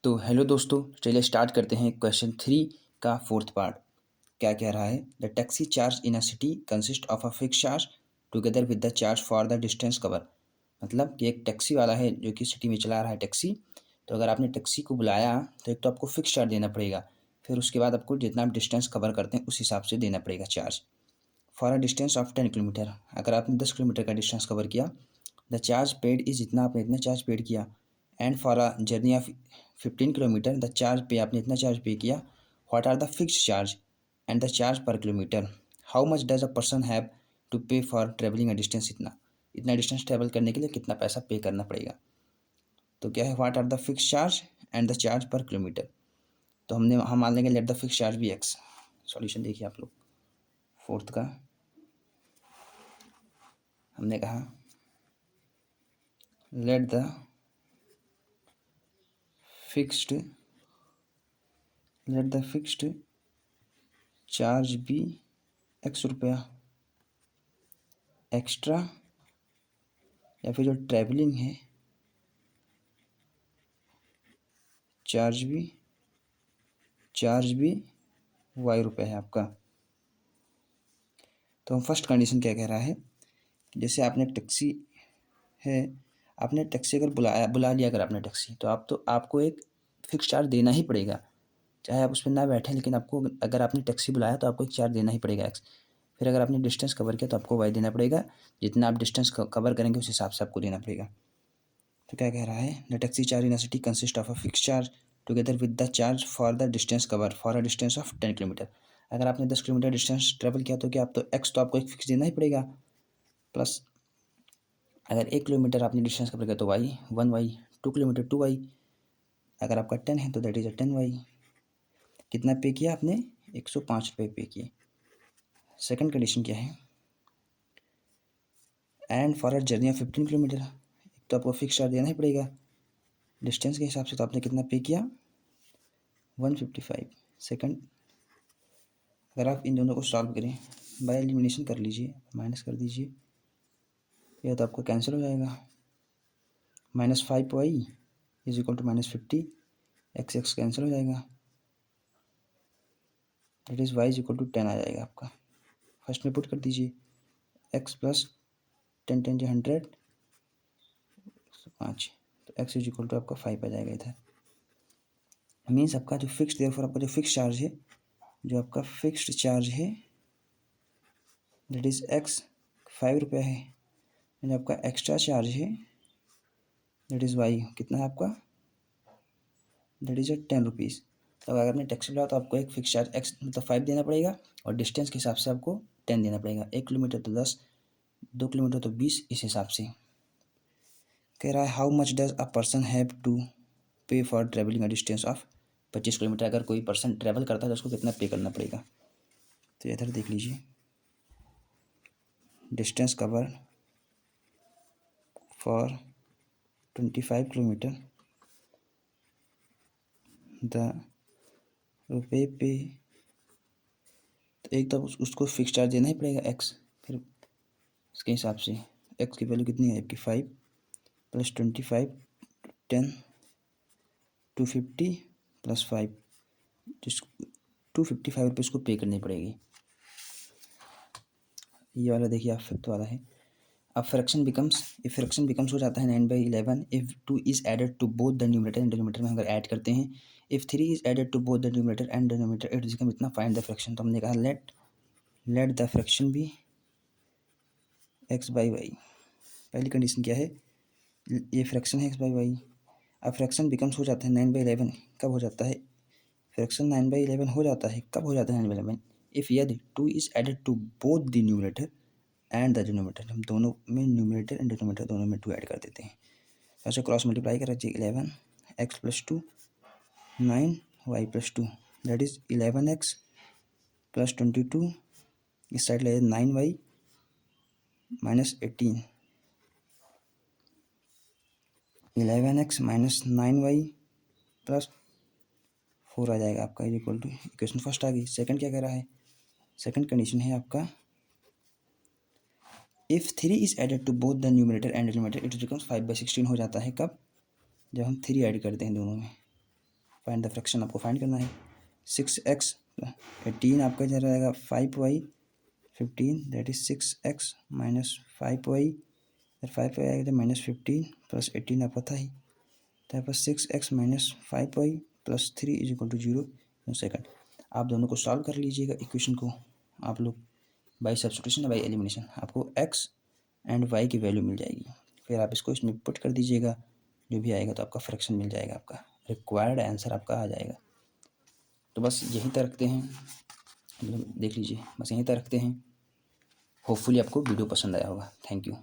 तो हेलो दोस्तों, चलिए स्टार्ट करते हैं क्वेश्चन 3 का फोर्थ पार्ट। क्या कह रहा है? The taxi charge in a city consist of a fix charge together with the charge for the distance cover. मतलब कि एक टैक्सी वाला है जो कि सिटी में चला रहा है टैक्सी। तो अगर आपने टैक्सी को बुलाया तो एक तो आपको फिक्स चार्ज देना पड़ेगा, फिर उसके बाद आपको जितना आप डिस्टेंस कवर करते हैं उस हिसाब से देना पड़ेगा charge. For a distance of 10 kilometre, अगर आपने 10 किलोमीटर का डिस्टेंस कवर किया, द चार्ज पेड इज जितना आपने इतना चार्ज पेड किया। And for a journey of 15 kilometre the charge pay आपने इतना चार्ज पे किया। What are the fix charge and the charge per kilometre. How much does a person have to pay for travelling a distance, इतना इतना distance travel करने के लिए कितना पैसा पे करना पड़ेगा। तो क्या है, what are the fix charge and the charge per kilometre. तो हम मान लेंगे let the fix charge be x. Solution देखिए आप लोग, फोर्थ का हमने कहा let the fixed charge be x रुपया एक्स्ट्रा, या फिर जो ट्रैवलिंग है चार्ज भी वाई रुपये है आपका। तो हम फर्स्ट कंडीशन क्या कह रहा है, जैसे आपने टैक्सी है, आपने टैक्सी अगर बुला लिया अगर आपने टैक्सी, तो आपको एक फिक्स चार्ज देना ही पड़ेगा, चाहे आप उस पर ना बैठें, लेकिन आपको अगर आपने टैक्सी बुलाया तो आपको एक चार्ज देना ही पड़ेगा एक्स। फिर अगर आपने डिस्टेंस कवर किया तो आपको वाई देना पड़ेगा, जितना आप डिस्टेंस कवर करेंगे उस हिसाब से आपको देना पड़ेगा। तो क्या कह रहा है, the taxi charge in a city consist of a fix charge together with the charge for the distance cover for a distance of 10 kilometre. अगर आपने 10 किलोमीटर डिस्टेंस ट्रेवल किया तो क्या आप तो एक्स तो आपको एक फिक्स देना ही पड़ेगा, प्लस अगर 1 किलोमीटर आपने डिस्टेंस कवर किया तो वाई 1 वाई, 2 किलोमीटर 2 वाई, अगर आपका 10 है तो दैट इज अ 10 वाई। कितना पे किया आपने? 105 रुपये पे किए। सेकंड कंडीशन क्या है, and for a journey of 15 kilometre, तो आपको फिक्स चार्ज देना ही पड़ेगा डिस्टेंस के हिसाब से, तो आपने कितना पे किया? 155। सेकंड, अगर आप इन दोनों को सॉल्व करें बाय एलिमिनेशन कर लीजिए, माइनस कर दीजिए, यह तो आपका कैंसिल हो जाएगा। -5y is equal to -50, x x cancel हो जाएगा, that is y is equal to 10 आ जाएगा आपका। फर्स्ट में पुट कर दीजिए, x प्लस 10 10 100 5, तो x इज इक्वल टू आपका 5 आ जाएगा इधर। मीन्स आपका जो फिक्स देयरफॉर आपका जो फिक्स चार्ज है, जो आपका फिक्स्ड चार्ज है दैट इज़ x 5 रुपये है, जो आपका एक्स्ट्रा चार्ज है दैट इज़ y कितना है आपका, दैट इज़ 10 रुपीज़। तो अगर आपने टैक्सी बुलाया तो आपको एक फिक्स चार्ज x मतलब 5 देना पड़ेगा, और डिस्टेंस के हिसाब से आपको 10 देना पड़ेगा। 1 किलोमीटर तो 10, 2 किलोमीटर तो 20, इस हिसाब से। कह रहा है how much does a person have to pay for travelling a distance of 25 kilometre. अगर कोई पर्सन ट्रेवल करता है तो उसको कितना पे करना पड़ेगा। तो इधर देख लीजिए, distance cover for 25 kilometre, the रुपये पे, तो एक तो उसको फिक्स चार्ज देना ही पड़ेगा एक्स, फिर उसके हिसाब से एक्स की वैल्यू कितनी है आपकी 5 प्लस 25 10 250 प्लस 5, जिस 255 रुपये उसको पे करनी पड़ेगी। ये वाला देखिए आप फिफ्थ वाला है। अब फ्रैक्शन बिकम्स हो जाता है 9/11 if 2 is added to both the numerator and denominator में अगर ऐड करते हैं। If 3 is added to both the numerator and denominator it become इतना, फाइंड द फ्रैक्शन। तो हमने कहा let the fraction B x/y। पहली कंडीशन क्या है, ये फ्रैक्शन है x/y। अब फ्रैक्शन बिकम्स हो जाता है 9/11, कब हो जाता है फ्रैक्शन 9/11 हो जाता है, कब हो जाता है 9/11? इफ़ यदि 2 is added to both the numerator and the denominator, हम दोनों में न्यूमरेटर एंड डिनोमिनेटर दोनों में 2 ऐड कर देते हैं। ऐसे क्रॉस मल्टीप्लाई कर रखिए, 11 x plus 2 9 y plus 2 that is 11x plus 22, इस साइड ले 9y minus 18, 11x minus 9y plus 4 आ जाएगा आपका, इक्वल टू, इक्वेशन फर्स्ट आ गई। सेकंड क्या कह रहा है, सेकंड कंडीशन है आपका if 3 is added to both the numerator and denominator it becomes 5/16 हो जाता है, कब? जब हम 3 ऐड करते हैं दोनों में। फाइंड द फ्रैक्शन आपको फाइंड करना है। 6x 18 आपका इधर रहेगा 5y 15 that is 6x minus 5y, 5y आएगा इधर माइनस 15 प्लस 18 आपका था ही, तो यहाँ पर 6x minus 5y plus 3 is equal to 0 second. आप दोनों को सॉल्व कर लीजिएगा इक्वेशन को आप लोग बाई सब्स्टिट्यूशन या बाई एलिमिनेशन, आपको x एंड y की वैल्यू मिल जाएगी। फिर आप इसको इसमें पुट कर दीजिएगा, जो भी आएगा तो आपका फ्रैक्शन मिल जाएगा, आपका रिक्वायर्ड आंसर आपका आ जाएगा। तो बस यहीं तक रखते हैं, देख लीजिए बस यहीं तक रखते हैं। होपफुली आपको वीडियो पसंद आया होगा। Thank you.